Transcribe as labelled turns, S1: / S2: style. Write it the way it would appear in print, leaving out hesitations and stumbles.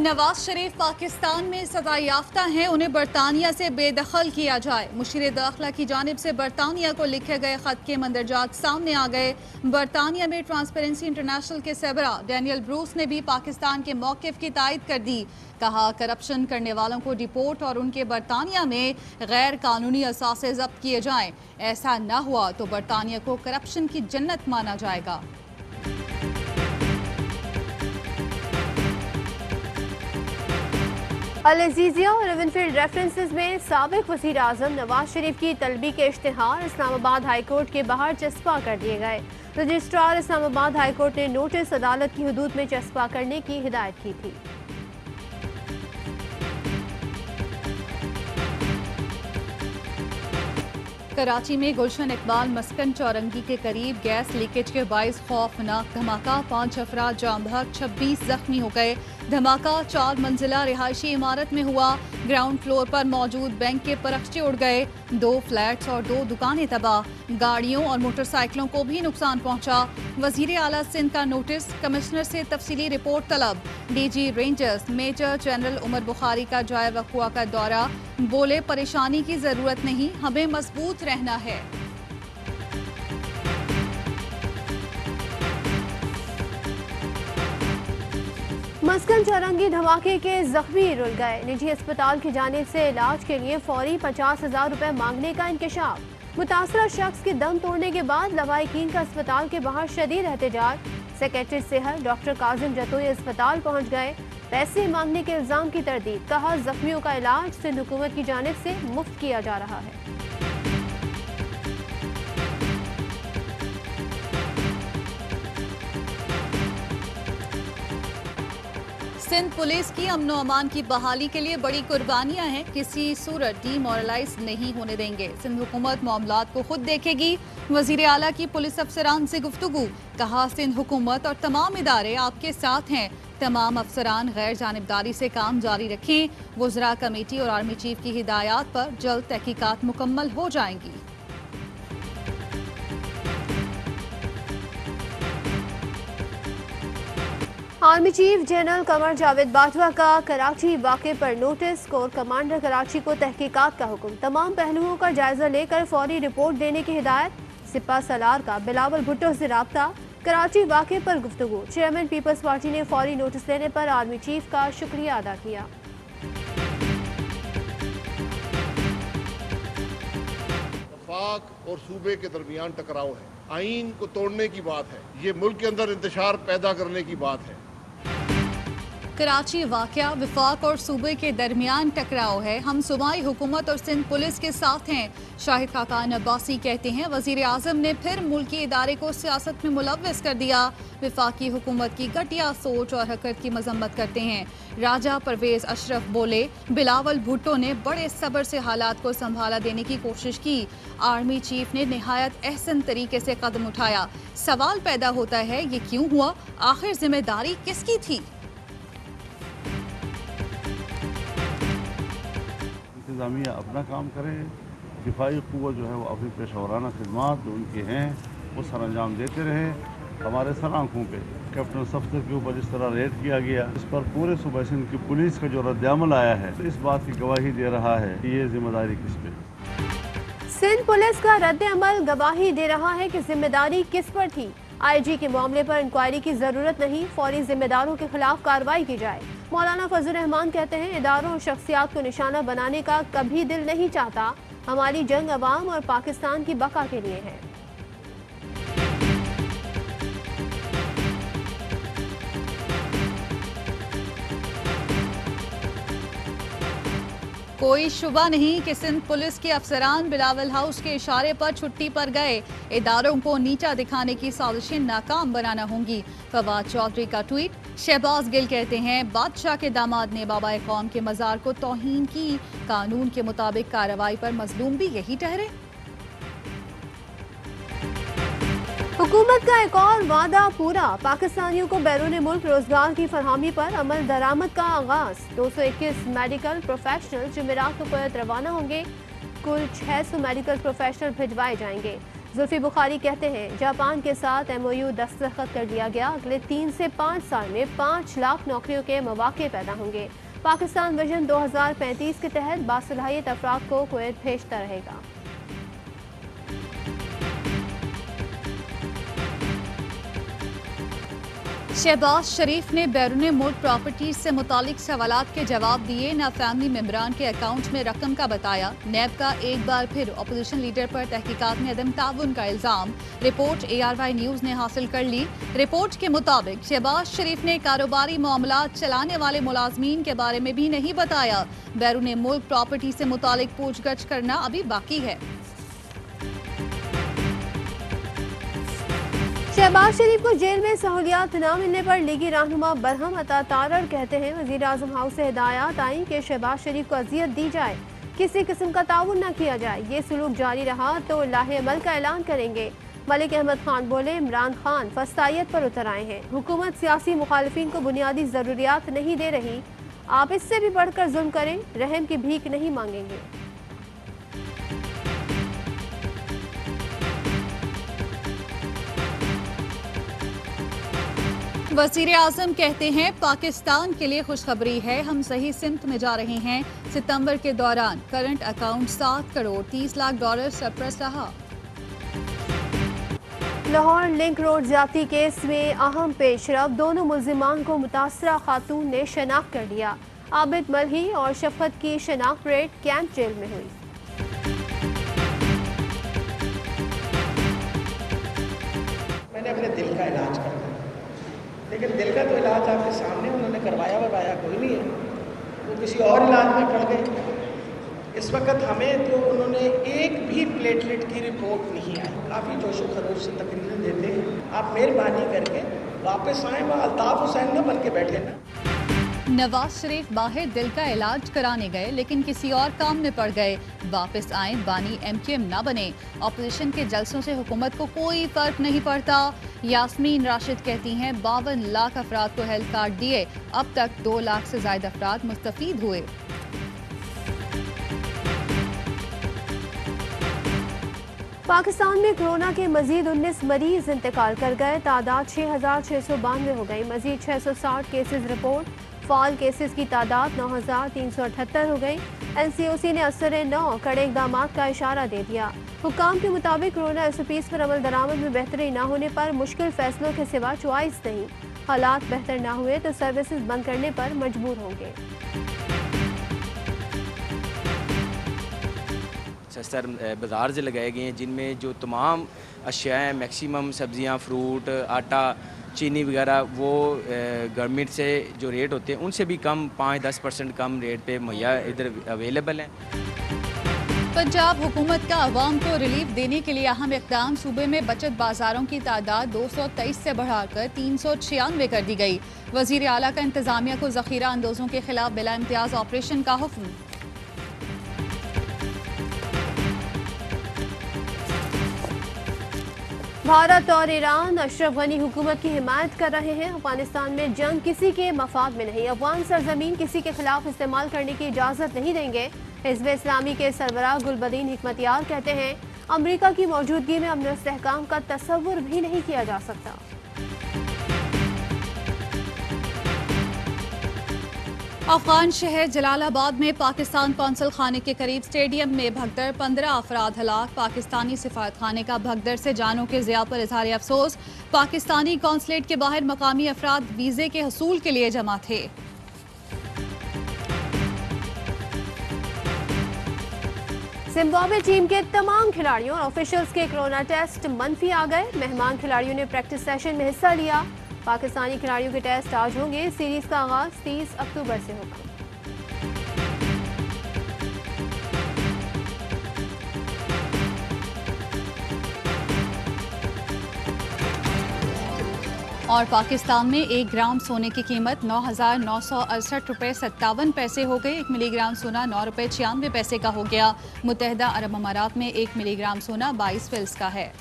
S1: नवाज शरीफ पाकिस्तान में सजा याफ्ता हैं, उन्हें बरतानिया से बेदखल किया जाए। मुशीर दाखिला की जानिब से बरतानिया को लिखे गए खत के मंदरजात सामने आ गए। बरतानिया में ट्रांसपेरेंसी इंटरनेशनल के सरबरा डैनियल ब्रूस ने भी पाकिस्तान के मौक़िफ़ की तायद कर दी। कहा, करप्शन करने वालों को डिपोर्ट और उनके बरतानिया में गैर कानूनी असासे जब्त किए जाएं। ऐसा न हुआ तो बरतानिया को करप्शन की जन्नत माना जाएगा।
S2: अल अजीज़िया और रिवनफील्ड रेफरेंसेस में साबिक वज़ीर आज़म नवाज शरीफ की तलबी के इश्तिहार इस्लामाबाद हाई कोर्ट के बाहर चस्पा कर दिए गए। रजिस्ट्रार इस्लामाबाद हाई कोर्ट ने नोटिस अदालत की हुदूद में चस्पा करने की हिदायत की थी।
S1: कराची में गुलशन इकबाल मस्कन चौरंगी के करीब गैस लीकेज के बाइस खौफनाक धमाका, 5 अफराद जाम बहक, 26 जख्मी हो गए। धमाका 4 मंजिला रिहायशी इमारत में हुआ। ग्राउंड फ्लोर पर मौजूद बैंक के परख्चे उड़ गए। 2 फ्लैट्स और 2 दुकानें तबाह। गाड़ियों और मोटरसाइकिलों को भी नुकसान पहुंचा। वजीर आला सिंध का नोटिस, कमिश्नर से तफसीली रिपोर्ट तलब। DG Rangers major general Umar Bukhari का जाए वक़ुआ का दौरा, बोले परेशानी की जरूरत नहीं, हमें मजबूत रहना है।
S2: मस्कन चौरंगी धमाके के जख्मी रुल गए। निजी अस्पताल की जानिब से इलाज के लिए फौरी 50,000 रुपए मांगने का इंकशाफ। मुतासरा शख्स के दम तोड़ने के बाद लवाहिकीन का अस्पताल के बाहर शदीद एहतजाज। सेक्रेटरी सेहत डॉक्टर काजिम जतोई अस्पताल पहुंच गए। पैसे मांगने के इल्जाम की तरदीद। कहा, जख्मियों का इलाज सिंध हुकूमत की जानिब से मुफ्त किया जा रहा है।
S1: सिंध पुलिस की अमनो अमान की बहाली के लिए बड़ी कुर्बानियां हैं, किसी सूरत डीमोरलाइज नहीं होने देंगे। सिंध हुकूमत मामलात को खुद देखेगी। वजीर आला की पुलिस अफसरान से गुफ्तगू। कहा, सिंध हुकूमत और तमाम इदारे आपके साथ हैं। तमाम अफसरान गैर जानिबदारी से काम जारी रखें। वज़रा कमेटी और आर्मी चीफ की हिदायत पर जल्द तहकीकात मुकम्मल हो जाएंगी।
S2: Army chief general Qamar Javed Bajwa का कराची वाक़े पर नोटिस। कोर कमांडर कराची को तहकीकात का हुक्म। तमाम पहलुओं का जायजा लेकर फौरी रिपोर्ट देने की हिदायत। सिपा सलार का बिलावल भुट्टो से राब्ता। कराची वाक़े पर गुफ्तगू। चेयरमैन पीपल्स पार्टी ने फौरी नोटिस लेने पर आर्मी चीफ का शुक्रिया अदा किया।
S3: वफाक और सूबे के दरमियान टकराव है, आईन को तोड़ने की बात है, ये मुल्क के अंदर इंतशार पैदा करने की बात है।
S1: कराची वाक़या वफाक और सूबे के दरमियान टकराव है, हम सूबाई हुकूमत और सिंध पुलिस के साथ हैं। शाहिद खाकान अब्बासी कहते हैं, वज़ीर आज़म ने फिर मुल्की इदारे को सियासत में मुलव्वस कर दिया। वफाकी हुकूमत की घटिया सोच और हरकत की मजम्मत करते हैं। राजा परवेज अशरफ बोले, बिलावल भुट्टो ने बड़े सब्र से हालात को संभाला देने की कोशिश की। आर्मी चीफ ने निहायत अहसन तरीके से कदम उठाया। सवाल पैदा होता है, ये क्यों हुआ? आखिर जिम्मेदारी किसकी थी?
S4: इंतज़ामिया अपना काम करे, दिफाई क़ुव्वत जो है वो अपनी पेशा वराना खिदमात जो उनके हैं वो सर अंजाम देते रहे। हमारे सर आँखों पे कैप्टन सफ्तर के ऊपर जिस तरह रेड किया गया, इस पर पूरे सूबा सिंध की पुलिस का जो रद्द-ए-अमल आया है, तो इस बात की गवाही दे रहा है कि ये जिम्मेदारी किस पे।
S2: सिंध पुलिस का रद्द-ए-अमल गवाही दे रहा है कि जिम्मेदारी किस पर थी। IG के मामले पर इंक्वायरी की जरूरत नहीं, फौरी जिम्मेदारों के खिलाफ कार्रवाई की जाए। मौलाना फजल रहमान कहते हैं, इदारों और शख्सियात को निशाना बनाने का कभी दिल नहीं चाहता। हमारी जंग अवाम और पाकिस्तान की बका के लिए है।
S1: कोई शुबा नहीं कि सिंध पुलिस के अफसरान बिलावल हाउस के इशारे पर छुट्टी पर गए। इदारों को नीचा दिखाने की साजिशें नाकाम बनाना होंगी। फवाद चौधरी का ट्वीट। शहबाज गिल कहते हैं, बादशाह के दामाद ने बाबा कौम के मज़ार को तौहीन की। कानून के मुताबिक कार्रवाई पर मजलूम भी यही ठहरे।
S2: हुकूमत का एक और वादा पूरा। पाकिस्तानियों को बैरून मुल्क रोजगार की फरहमी पर अमल दरामद का आगाज। 221 मेडिकल प्रोफेशनल जुमेरात को कुवैत रवाना होंगे। कुल 600 मेडिकल प्रोफेशनल भिजवाए जाएंगे। जुल्फी बुखारी कहते हैं जापान के साथ MOU दस्तखत कर दिया गया। अगले 3 से 5 साल में 5 लाख नौकरियों के मौके पैदा होंगे। पाकिस्तान विजन 2035 के तहत बासलाहियत अफराद को कुवैत भेजता रहेगा।
S1: शहबाज शरीफ ने बैरून मुल्क प्रॉपर्टीज से मुतालिक सवालात के जवाब दिए। न फैमिली मेम्बरान के अकाउंट में रकम का बताया। नैब का एक बार फिर अपोजिशन लीडर पर तहकीकात में अदम ताउन का इल्जाम। रिपोर्ट ARY न्यूज ने हासिल कर ली। रिपोर्ट के मुताबिक शहबाज शरीफ ने कारोबारी मामलात चलाने वाले मुलाजमीन के बारे में भी नहीं बताया। बैरून मुल्क प्रॉपर्टी से मुतालिक पूछगछ करना अभी बाकी है।
S2: शहबाज शरीफ को जेल में सहूलियात न मिलने पर लीगी रहनुमा बरहम अता तारड़ कहते हैं वज़ीर आज़म हाउस से हिदायत आई कि शहबाज शरीफ को अजियत दी जाए, किसी किस्म का ताउन न किया जाए। ये सलूक जारी रहा तो लाहे अमल का ऐलान करेंगे। मलिक अहमद खान बोले इमरान खान फस्तायत पर उतर आए हैं। हुकूमत सियासी मुखालिफिन को बुनियादी ज़रूरियात नहीं दे रही। आप इससे भी बढ़कर जुल्म करें, रहम की भीख नहीं मांगेंगे।
S1: वज़ीर आज़म कहते हैं पाकिस्तान के लिए खुशखबरी है, हम सही सिमत में जा रहे हैं। सितंबर के दौरान current account 7 crore 30 lakh dollar surplus रहा।
S2: लाहौर लिंक रोड ज्यादती केस में अहम पेशरफ, दोनों मुल्जिमान को मुतासरा खातून ने शनाख्त कर लिया। आबिद मलही और शफकत की शनाख्त रेड कैंप जेल में हुई।
S5: मैंने अपने दिल का इलाज कर लिया, लेकिन दिल का तो इलाज आपके सामने उन्होंने करवाया कोई नहीं है, वो किसी और इलाज में पड़ गए। इस वक्त हमें तो उन्होंने एक भी प्लेटलेट की रिपोर्ट नहीं आई। काफ़ी जोशो खरोश से तकरीरें देते हैं। आप मेहरबानी करके वापस आए, वह अल्ताफ हुसैन न बन के बैठे ना।
S1: नवाज शरीफ बाहर दिल का इलाज कराने गए लेकिन किसी और काम में पड़ गए। वापस आए, बानी MQM ना बने। अपोजिशन के जलसों से हुकूमत को कोई फर्क नहीं पड़ता। यास्मीन राशिद कहती हैं 52 लाख अफराद को हेल्थ कार्ड दिए, अब तक 2 लाख से ज्यादा अफराद मुस्तफीद हुए।
S2: पाकिस्तान में कोरोना के मजीद 19 मरीज इंतकाल कर गए। तादाद 6,692 हो गई। मजीद 660 केसेस रिपोर्ट। फाल केसेस की तादाद 9,378 हो गई। NCOC ने असर 9 कड़े इकदाम का इशारा दे दिया। हुक्काम के मुताबिक कोरोना SOPs पर अमल दरामद में बेहतरी न होने पर मुश्किल फैसलों के सिवा चॉइस नहीं। हालात बेहतर न हुए तो सर्विसेज बंद करने पर मजबूर होंगे।
S6: सस्तर बाज़ार से लगाए गए हैं जिनमें जो तमाम अशियाएँ मैक्सिमम सब्ज़ियाँ, फ्रूट, आटा, चीनी वगैरह वो गवर्नमेंट से जो रेट होते हैं उनसे भी कम 5-10% कम रेट पे मुहैया इधर अवेलेबल हैं।
S1: पंजाब हुकूमत का अवाम को रिलीफ देने के लिए अहम इक़दाम। सूबे में बचत बाजारों की तादाद 223 से बढ़ाकर 396 कर दी गई। वज़ीर आला का इंतजामिया को ज़ख़ीरा अंदोज़ों के खिलाफ बिला इम्तियाज़ ऑपरेशन का हुक्म।
S2: भारत और ईरान अशरफ गनी हुकूमत की हिमायत कर रहे हैं। अफगानिस्तान में जंग किसी के मफाद में नहीं। अफगान सरजमीन किसी के खिलाफ इस्तेमाल करने की इजाज़त नहीं देंगे। हिज़्ब इस्लामी के सरबराह गुलबदीन हिकमतयार कहते हैं अमरीका की मौजूदगी में अमन इस्तेहकाम का तस्वुर भी नहीं किया जा सकता।
S1: अफगान शहर जलालाबाद में पाकिस्तान कौंसल खाने के करीब स्टेडियम में भगदड़, 15 अफराद हलाक। पाकिस्तानी सिफारत खाने का भगदड़ से जानों के ज़िया पर इज़हार अफसोस। पाकिस्तानी कौंसलेट के बाहर मकामी अफराद वीज़े के हसूल के लिए जमा थे।
S2: जिम्बाब्वे टीम के तमाम खिलाड़ियों और ऑफिशियल्स के कोरोना टेस्ट मनफी आ गए। मेहमान खिलाड़ियों ने प्रैक्टिस सेशन में हिस्सा लिया। पाकिस्तानी खिलाड़ियों के टेस्ट आज होंगे। सीरीज का आगाज 30 अक्टूबर से होगा।
S1: और पाकिस्तान में 1 ग्राम सोने की कीमत 9,968 रुपये 57 पैसे हो गई। 1 मिलीग्राम सोना 9 रुपये 96 पैसे का हो गया। मुत्तहदा अरब अमारात में 1 मिलीग्राम सोना 22 फिल्स का है।